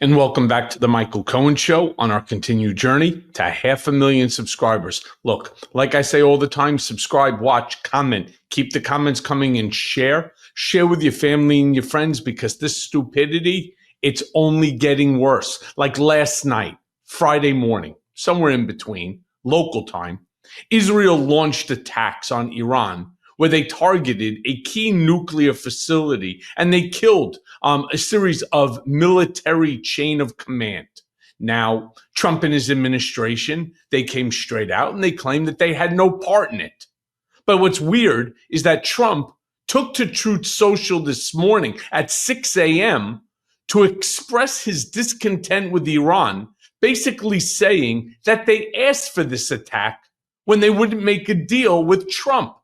And welcome back to the Michael Cohen Show on our continued journey to 500,000 subscribers. Look, like I say all the time, subscribe, watch, comment, keep the comments coming, and share. Share with your family and your friends, because this stupidity, it's only getting worse. Like last night, Friday morning, somewhere in between, local time, Israel launched attacks on Iran where they targeted a key nuclear facility and they killed a series of military chain of command. Now, Trump and his administration, they came straight out and they claimed that they had no part in it. But what's weird is that Trump took to Truth Social this morning at 6 a.m. to express his discontent with Iran, basically saying that they asked for this attack when they wouldn't make a deal with Trump.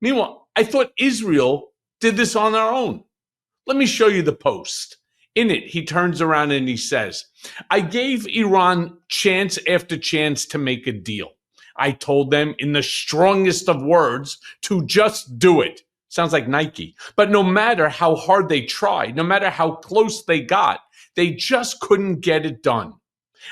Meanwhile, I thought Israel did this on our own. Let me show you the post. In it, he turns around and he says, I gave Iran chance after chance to make a deal. I told them in the strongest of words to just do it. Sounds like Nike. But no matter how hard they tried, no matter how close they got, they just couldn't get it done.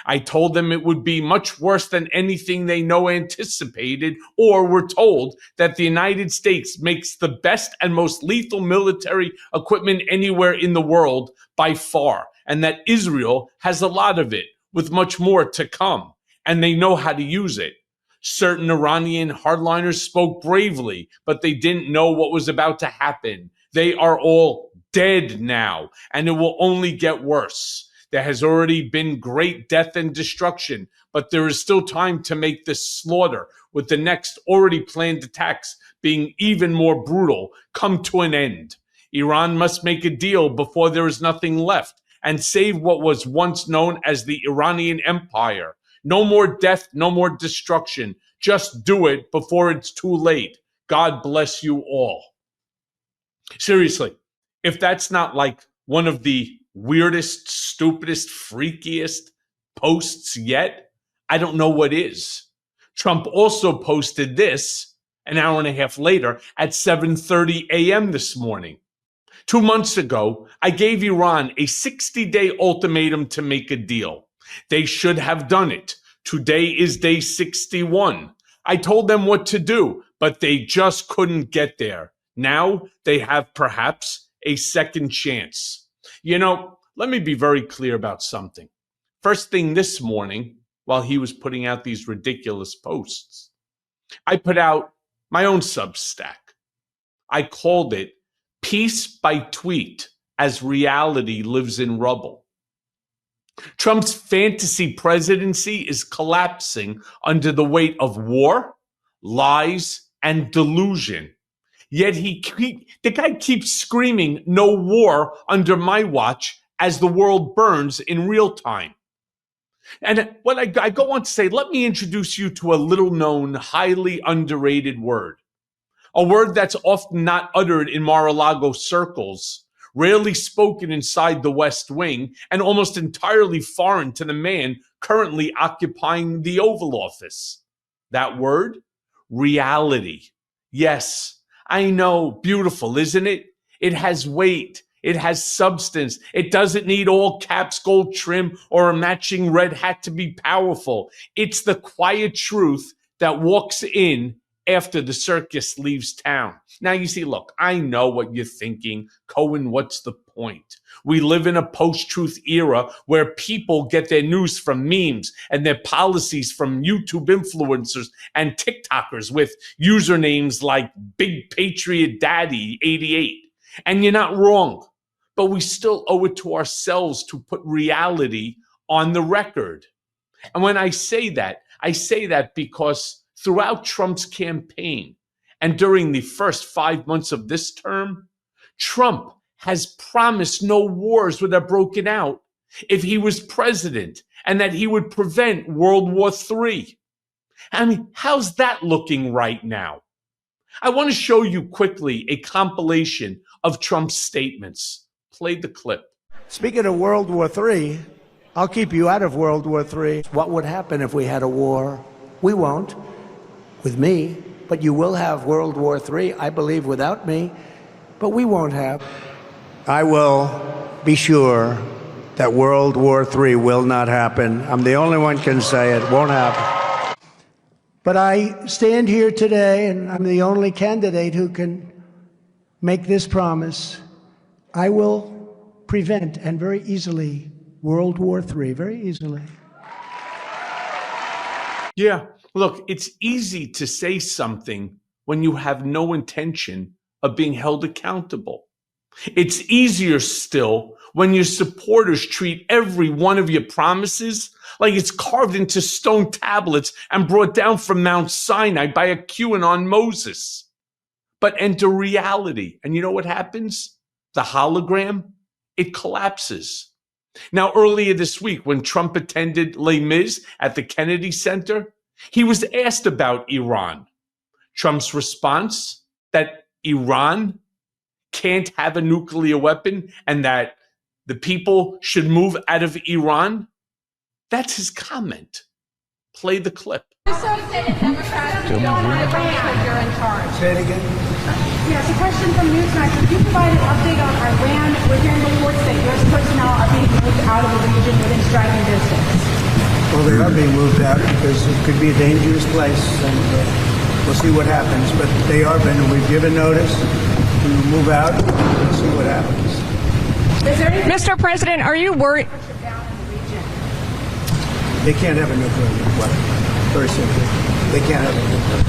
I told them it would be much worse than anything they anticipated or were told, that the United States makes the best and most lethal military equipment anywhere in the world by far, and that Israel has a lot of it, with much more to come, and they know how to use it. Certain Iranian hardliners spoke bravely, but they didn't know what was about to happen. They are all dead now, and it will only get worse. There has already been great death and destruction, but there is still time to make this slaughter, with the next already planned attacks being even more brutal, come to an end. Iran must make a deal before there is nothing left and save what was once known as the Iranian Empire. No more death, no more destruction. Just do it before it's too late. God bless you all. Seriously, if that's not like one of the weirdest, stupidest, freakiest posts yet, I don't know what is. Trump also posted this an hour and a half later at 7:30 a.m. this morning. 2 months ago, I gave Iran a 60-day ultimatum to make a deal. They should have done it. Today is day 61. I told them what to do, but they just couldn't get there. Now they have perhaps a second chance. You know, let me be very clear about something. First thing this morning, while he was putting out these ridiculous posts, I put out my own Substack. I called it Peace by Tweet as Reality Lives in Rubble. Trump's fantasy presidency is collapsing under the weight of war, lies, and delusion. Yet the guy keeps screaming, no war under my watch, as the world burns in real time. And when I go on to say, let me introduce you to a little known, highly underrated word. A word that's often not uttered in Mar-a-Lago circles, rarely spoken inside the West Wing, and almost entirely foreign to the man currently occupying the Oval Office. That word? Reality. Yes. I know, beautiful, isn't it? It has weight. It has substance. It doesn't need all caps, gold trim, or a matching red hat to be powerful. It's the quiet truth that walks in after the circus leaves town. Now, you see, look, I know what you're thinking. Cohen, what's the point? We live in a post-truth era where people get their news from memes and their policies from YouTube influencers and TikTokers with usernames like Big Patriot Daddy 88. And you're not wrong, but we still owe it to ourselves to put reality on the record. And when I say that because throughout Trump's campaign and during the first 5 months of this term, Trump has promised no wars would have broken out if he was president, and that he would prevent World War III. I mean, how's that looking right now? I want to show you quickly a compilation of Trump's statements. Play the clip. Speaking of World War III, I'll keep you out of World War III. What would happen if we had a war? We won't, with me, but you will have World War III, I believe, without me, but we won't have. I will be sure that World War III will not happen. I'm the only one can say it won't happen. But I stand here today, and I'm the only candidate who can make this promise. I will prevent, and very easily, World War III, very easily. Yeah, look, it's easy to say something when you have no intention of being held accountable. It's easier still when your supporters treat every one of your promises like it's carved into stone tablets and brought down from Mount Sinai by a QAnon Moses. But enter reality, and you know what happens? The hologram, it collapses. Now, earlier this week, when Trump attended Les Mis at the Kennedy Center, he was asked about Iran. Trump's response, that Iran can't have a nuclear weapon and that the people should move out of Iran, that's his comment. Play the clip. You so say that Democrats don't want to when you're in charge. Say it again. Yes, a question from Newsmax. Could you provide an update on Iran? We're hearing reports that U.S. personnel are being moved out of the region within striking distance. Well, they are being moved out because it could be a dangerous place, and we'll see what happens. But they are being, we've given notice to move out. We'll see what happens. Mr. President, are you worried? They can't have a nuclear weapon. Very simple. They can't have a nuclear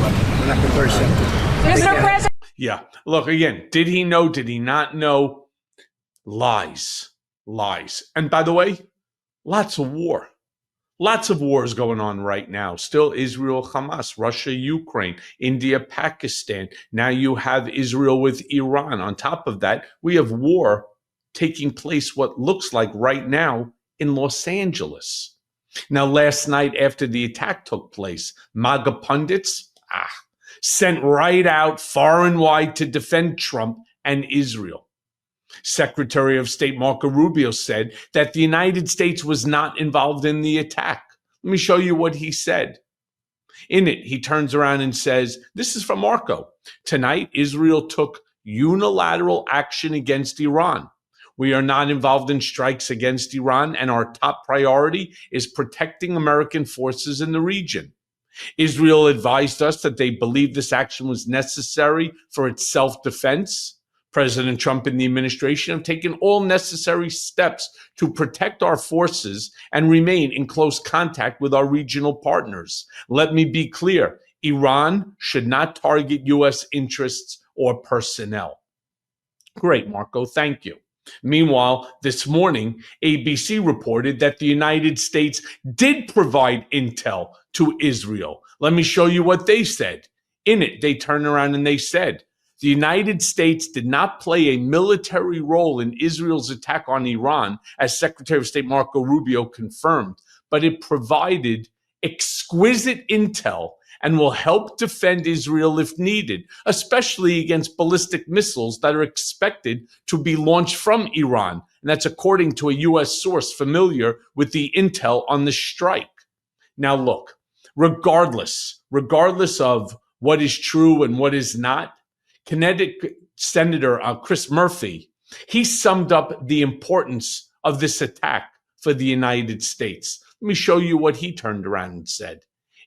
weapon. They're not going to very simple. Mr. President. Yeah. Look, again, did he know? Did he not know? Lies. Lies. And by the way, lots of war. Lots of wars going on right now. Still Israel, Hamas, Russia, Ukraine, India, Pakistan. Now you have Israel with Iran. On top of that, we have war taking place what looks like right now in Los Angeles. Now, last night after the attack took place, MAGA pundits sent right out far and wide to defend Trump and Israel. Secretary of State Marco Rubio said that the United States was not involved in the attack. Let me show you what he said. In it, he turns around and says, this is from Marco. Tonight, Israel took unilateral action against Iran. We are not involved in strikes against Iran, and our top priority is protecting American forces in the region. Israel advised us that they believe this action was necessary for its self-defense. President Trump and the administration have taken all necessary steps to protect our forces and remain in close contact with our regional partners. Let me be clear, Iran should not target U.S. interests or personnel. Great, Marco, thank you. Meanwhile, this morning, ABC reported that the United States did provide intel to Israel. Let me show you what they said. In it, they turned around and they said, the United States did not play a military role in Israel's attack on Iran, as Secretary of State Marco Rubio confirmed, but it provided exquisite intel and will help defend Israel if needed, especially against ballistic missiles that are expected to be launched from Iran. And that's according to a U.S. source familiar with the intel on the strike. Now, look, regardless of what is true and what is not, Connecticut Senator Chris Murphy, he summed up the importance of this attack for the United States. Let me show you what he turned around and said.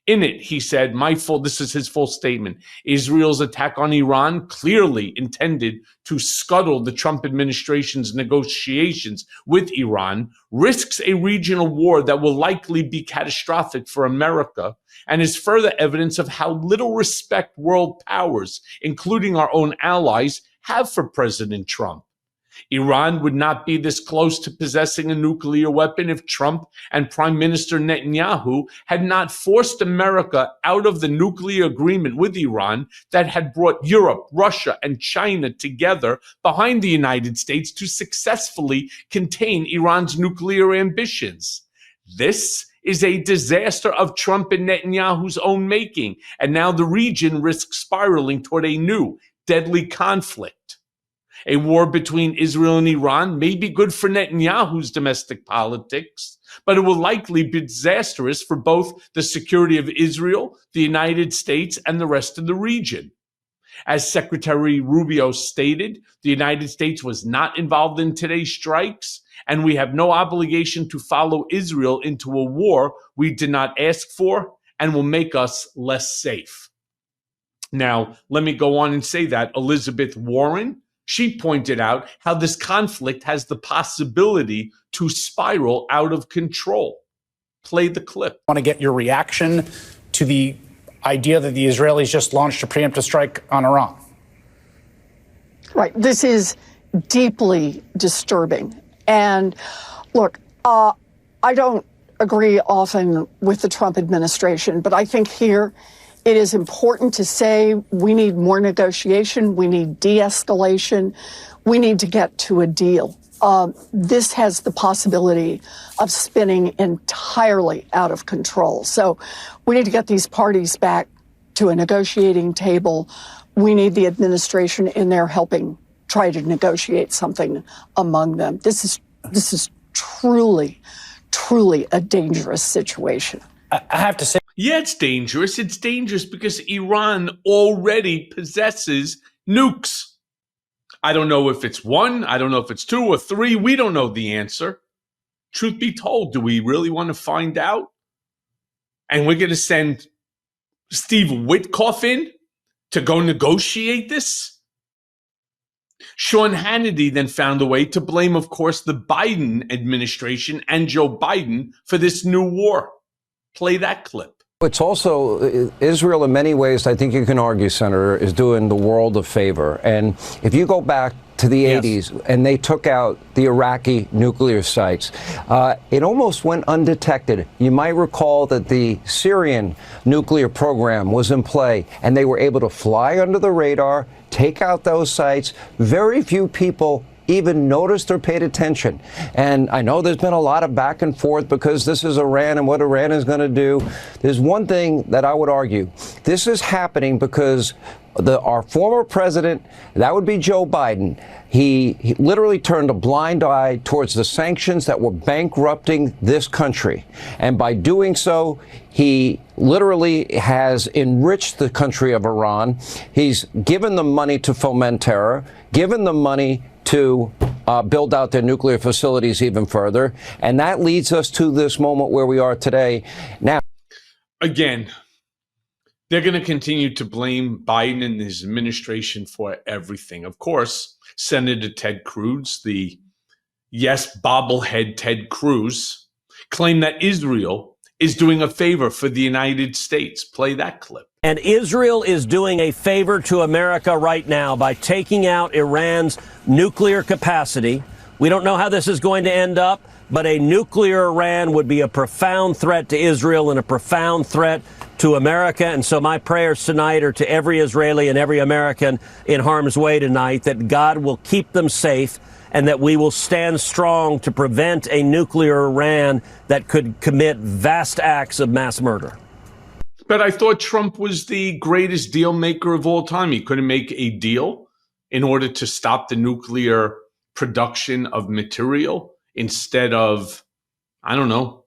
In it, he said, this is his full statement, Israel's attack on Iran clearly intended to scuttle the Trump administration's negotiations with Iran, risks a regional war that will likely be catastrophic for America, and is further evidence of how little respect world powers, including our own allies, have for President Trump. Iran would not be this close to possessing a nuclear weapon if Trump and Prime Minister Netanyahu had not forced America out of the nuclear agreement with Iran that had brought Europe, Russia, and China together behind the United States to successfully contain Iran's nuclear ambitions. This is a disaster of Trump and Netanyahu's own making, and now the region risks spiraling toward a new, deadly conflict. A war between Israel and Iran may be good for Netanyahu's domestic politics, but it will likely be disastrous for both the security of Israel, the United States, and the rest of the region. As Secretary Rubio stated, the United States was not involved in today's strikes, and we have no obligation to follow Israel into a war we did not ask for and will make us less safe. Now, let me go on and say that Elizabeth Warren, she pointed out how this conflict has the possibility to spiral out of control. Play the clip. I want to get your reaction to the idea that the Israelis just launched a preemptive strike on Iran. Right. This is deeply disturbing. And look, I don't agree often with the Trump administration, but I think here it is important to say we need more negotiation, we need de-escalation, we need to get to a deal. This has the possibility of spinning entirely out of control. So we need to get these parties back to a negotiating table. We need the administration in there helping try to negotiate something among them. This is truly, truly a dangerous situation. I have to say, yeah, it's dangerous. It's dangerous because Iran already possesses nukes. I don't know if it's one, I don't know if it's two or three. We don't know the answer. Truth be told, do we really want to find out? And we're going to send Steve Witkoff in to go negotiate this? Sean Hannity then found a way to blame, of course, the Biden administration and Joe Biden for this new war. Play that clip. It's also, Israel in many ways, I think you can argue, Senator, is doing the world a favor. And if you go back to the 80s and they took out the Iraqi nuclear sites, it almost went undetected. You might recall that the Syrian nuclear program was in play and they were able to fly under the radar, take out those sites. Very few people even noticed or paid attention. And I know there's been a lot of back and forth because this is Iran and what Iran is going to do. There's one thing that I would argue. This is happening because our former president, that would be Joe Biden, he literally turned a blind eye towards the sanctions that were bankrupting this country. And by doing so, he literally has enriched the country of Iran. He's given them money to foment terror, given them money to build out their nuclear facilities even further. And that leads us to this moment where we are today. Now, again, they're going to continue to blame Biden and his administration for everything. Of course, Senator Ted Cruz, the bobblehead Ted Cruz, claimed that Israel is doing a favor for the United States. Play that clip. And Israel is doing a favor to America right now by taking out Iran's nuclear capacity. We don't know how this is going to end up, but a nuclear Iran would be a profound threat to Israel and a profound threat to America. And so my prayers tonight are to every Israeli and every American in harm's way tonight, that God will keep them safe and that we will stand strong to prevent a nuclear Iran that could commit vast acts of mass murder. But I thought Trump was the greatest deal maker of all time. He couldn't make a deal in order to stop the nuclear production of material instead of, I don't know,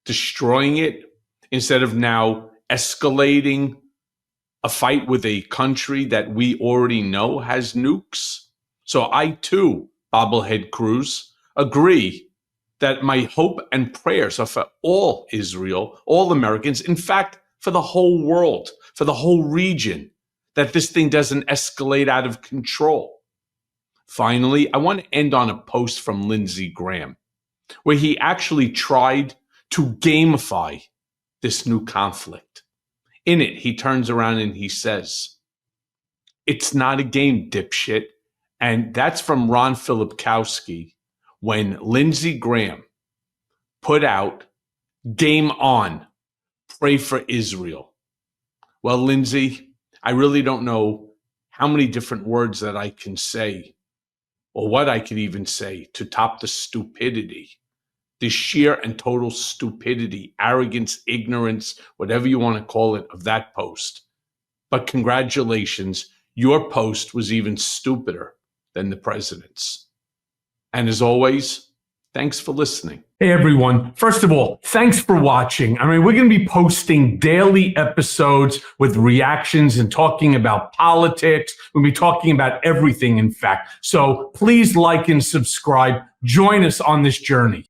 destroying it, instead of now escalating a fight with a country that we already know has nukes. So I, too, bobblehead Cruz, agree that my hope and prayers are for all Israel, all Americans, in fact, for the whole world, for the whole region, that this thing doesn't escalate out of control. Finally, I want to end on a post from Lindsey Graham, where he actually tried to gamify this new conflict. In it, he turns around and he says, "It's not a game, dipshit." And that's from Ron Filipkowski when Lindsey Graham put out "Game On, Pray for Israel." Well, Lindsey, I really don't know how many different words that I can say, or what I could even say, to top the stupidity, the sheer and total stupidity, arrogance, ignorance, whatever you want to call it, of that post. But congratulations, your post was even stupider than the president's. And as always, Thanks for listening. Hey, everyone. First of all, thanks for watching. I mean, we're going to be posting daily episodes with reactions and talking about politics. We'll be talking about everything, in fact. So please like and subscribe. Join us on this journey.